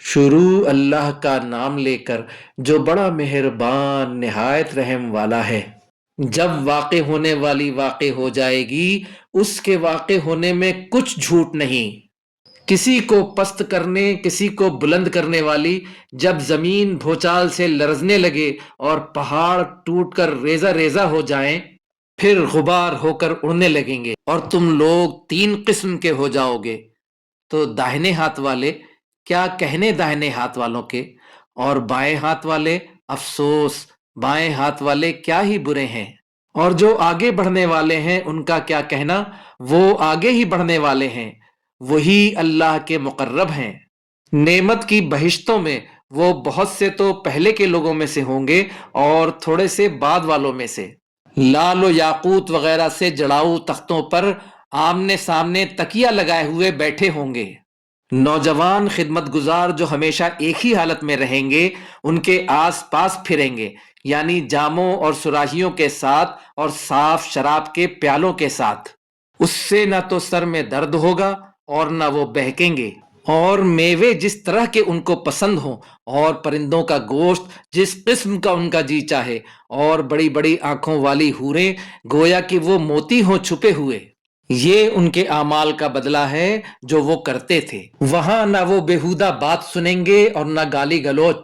شروع اللہ کا نام لے کر جو بڑا مہربان نہایت رحم والا ہے۔ جب واقع ہونے والی واقع ہو جائے گی، اس کے واقع ہونے میں کچھ جھوٹ نہیں۔ کسی کو پست کرنے کسی کو بلند کرنے والی جب زمین بھوچال سے لرزنے لگے اور پہاڑ ٹوٹ کر ریزہ ریزہ ہو جائیں، پھر غبار ہو کر اڑنے لگیں گے اور تم لوگ تین قسم کے ہو جاؤ گے، تو داہنے ہاتھ والے کیا کہنے داہنے ہاتھ والوں کے، اور بائیں ہاتھ والے افسوس بائیں ہاتھ والے کیا ہی برے ہیں، اور جو آگے بڑھنے والے ہیں ان کا کیا کہنا، وہ آگے ہی بڑھنے والے ہیں، وہی اللہ کے مقرب ہیں۔ نعمت کی بہشتوں میں وہ بہت سے تو پہلے کے لوگوں میں سے ہوں گے اور تھوڑے سے بعد والوں میں سے، لال و یاقوت وغیرہ سے جڑاؤ تختوں پر آمنے سامنے تکیہ لگائے ہوئے بیٹھے ہوں گے۔ نوجوان خدمت گزار جو ہمیشہ ایک ہی حالت میں رہیں گے، ان کے آس پاس پھریں گے، یعنی جاموں اور سراہیوں کے ساتھ اور صاف شراب کے پیالوں کے ساتھ۔ اس سے نہ تو سر میں درد ہوگا اور نہ وہ بہکیں گے، اور میوے جس طرح کے ان کو پسند ہوں، اور پرندوں کا گوشت جس قسم کا ان کا جی چاہے، اور بڑی بڑی آنکھوں والی حوریں گویا کہ وہ موتی ہوں چھپے ہوئے۔ یہ ان کے اعمال کا بدلہ ہے جو وہ کرتے تھے۔ وہاں نہ وہ بیہودہ بات سنیں گے اور نہ گالی گلوچ،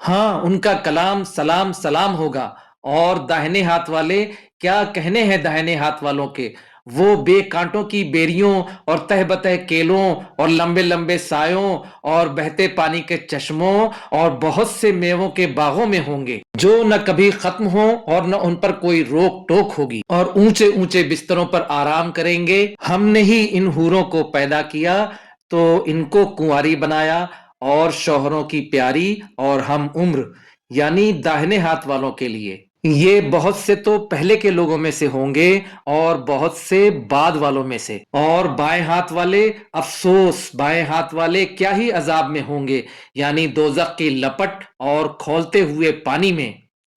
ہاں ان کا کلام سلام سلام ہوگا۔ اور داہنے ہاتھ والے کیا کہنے ہیں داہنے ہاتھ والوں کے، وہ بے کانٹوں کی بیریوں اور تہ بتہ کیلوں اور لمبے لمبے سایوں اور بہتے پانی کے چشموں اور بہت سے میووں کے باغوں میں ہوں گے، جو نہ کبھی ختم ہوں اور نہ ان پر کوئی روک ٹوک ہوگی، اور اونچے اونچے بستروں پر آرام کریں گے۔ ہم نے ہی ان حوروں کو پیدا کیا تو ان کو کنواری بنایا، اور شوہروں کی پیاری اور ہم عمر، یعنی داہنے ہاتھ والوں کے لیے۔ یہ بہت سے تو پہلے کے لوگوں میں سے ہوں گے اور بہت سے بعد والوں میں سے۔ اور بائیں ہاتھ والے افسوس بائیں ہاتھ والے کیا ہی عذاب میں ہوں گے، یعنی دوزخ کی لپٹ اور کھولتے ہوئے پانی میں،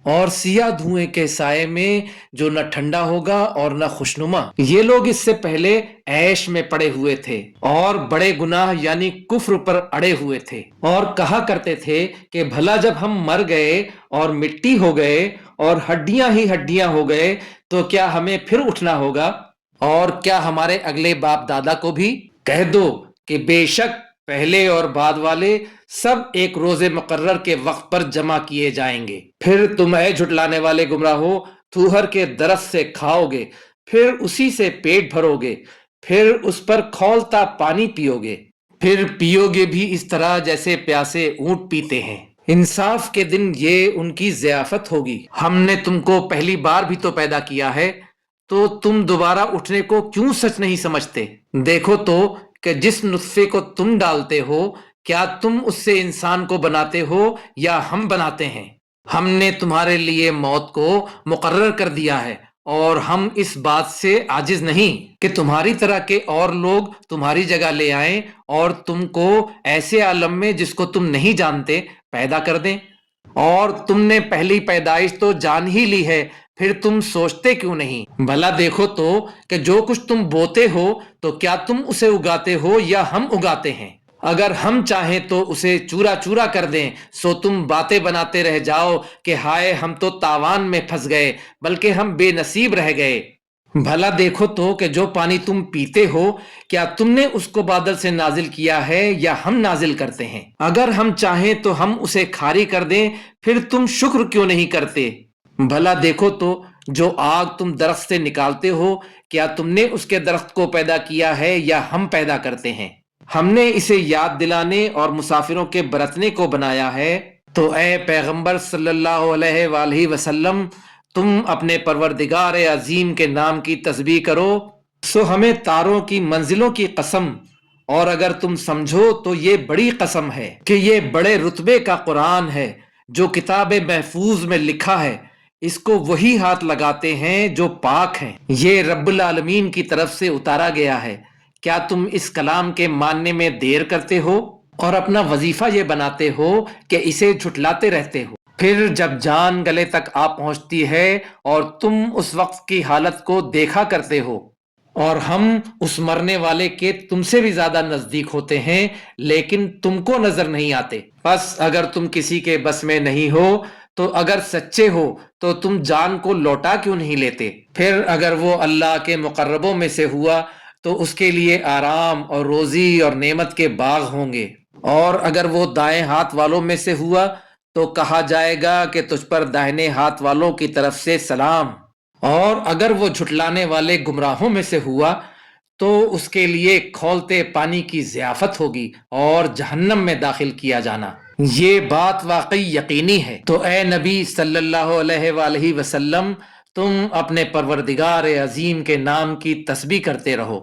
اور سیاہ دھوئیں کے سائے میں جو نہ ٹھنڈا ہوگا اور نہ خوشنما۔ یہ لوگ اس سے پہلے عیش میں پڑے ہوئے تھے اور بڑے گناہ یعنی کفر پر اڑے ہوئے تھے، اور کہا کرتے تھے کہ بھلا جب ہم مر گئے اور مٹی ہو گئے اور ہڈیاں ہی ہڈیاں ہو گئے تو کیا ہمیں پھر اٹھنا ہوگا، اور کیا ہمارے اگلے باپ دادا کو بھی؟ کہہ دو کہ بے شک پہلے اور بعد والے سب ایک روز مقرر کے وقت پر جمع کیے جائیں گے۔ پھر تم اے جھٹلانے والے گمراہو تھوہر کے درخت سے کھاؤ گے، پھر اسی سے پیٹ بھرو گے، پھر اس پر کھولتا پانی پیو گے، پھر پیو گے بھی اس طرح جیسے پیاسے اونٹ پیتے ہیں۔ انصاف کے دن یہ ان کی ضیافت ہوگی۔ ہم نے تم کو پہلی بار بھی تو پیدا کیا ہے، تو تم دوبارہ اٹھنے کو کیوں سچ نہیں سمجھتے؟ دیکھو تو کہ جس نطفے کو تم ڈالتے ہو، کیا تم اس سے انسان کو بناتے ہو یا ہم بناتے ہیں؟ ہم نے تمہارے لیے موت کو مقرر کر دیا ہے، اور ہم اس بات سے عاجز نہیں کہ تمہاری طرح کے اور لوگ تمہاری جگہ لے آئیں اور تم کو ایسے عالم میں جس کو تم نہیں جانتے پیدا کر دیں۔ اور تم نے پہلی پیدائش تو جان ہی لی ہے، پھر تم سوچتے کیوں نہیں؟ بھلا دیکھو تو کہ جو کچھ تم بوتے ہو تو کیا تم اسے اگاتے ہو یا ہم اگاتے ہیں؟ اگر ہم چاہیں تو اسے چورا چورا کر دیں، سو تم باتیں بناتے رہ جاؤ کہ ہائے ہم تو تاوان میں پھنس گئے، بلکہ ہم بے نصیب رہ گئے۔ بھلا دیکھو تو کہ جو پانی تم پیتے ہو، کیا تم نے اس کو بادل سے نازل کیا ہے یا ہم نازل کرتے ہیں؟ اگر ہم چاہیں تو ہم اسے کھاری کر دیں، پھر تم شکر کیوں نہیں کرتے؟ بھلا دیکھو تو جو آگ تم درخت سے نکالتے ہو، کیا تم نے اس کے درخت کو پیدا کیا ہے یا ہم پیدا کرتے ہیں؟ ہم نے اسے یاد دلانے اور مسافروں کے برتنے کو بنایا ہے۔ تو اے پیغمبر صلی اللہ علیہ وآلہ وسلم، تم اپنے پروردگار عظیم کے نام کی تسبیح کرو۔ سو ہمیں تاروں کی منزلوں کی قسم، اور اگر تم سمجھو تو یہ بڑی قسم ہے کہ یہ بڑے رتبے کا قرآن ہے جو کتاب محفوظ میں لکھا ہے، اس کو وہی ہاتھ لگاتے ہیں جو پاک ہیں، یہ رب العالمین کی طرف سے اتارا گیا ہے۔ کیا تم اس کلام کے ماننے میں دیر کرتے ہو اور اپنا وظیفہ یہ بناتے ہو کہ اسے جھٹلاتے رہتے ہو؟ پھر جب جان گلے تک آ پہنچتی ہے اور تم اس وقت کی حالت کو دیکھا کرتے ہو، اور ہم اس مرنے والے کے تم سے بھی زیادہ نزدیک ہوتے ہیں لیکن تم کو نظر نہیں آتے۔ بس اگر تم کسی کے بس میں نہیں ہو تو اگر سچے ہو تو تم جان کو لوٹا کیوں نہیں لیتے؟ پھر اگر وہ اللہ کے مقربوں میں سے ہوا تو اس کے لیے آرام اور روزی اور نعمت کے باغ ہوں گے، اور اگر وہ دائیں ہاتھ والوں میں سے ہوا تو کہا جائے گا کہ تجھ پر داہنے ہاتھ والوں کی طرف سے سلام، اور اگر وہ جھٹلانے والے گمراہوں میں سے ہوا تو اس کے لیے کھولتے پانی کی ضیافت ہوگی اور جہنم میں داخل کیا جانا۔ یہ بات واقعی یقینی ہے۔ تو اے نبی صلی اللہ علیہ وآلہ وسلم، تم اپنے پروردگار عظیم کے نام کی تسبیح کرتے رہو۔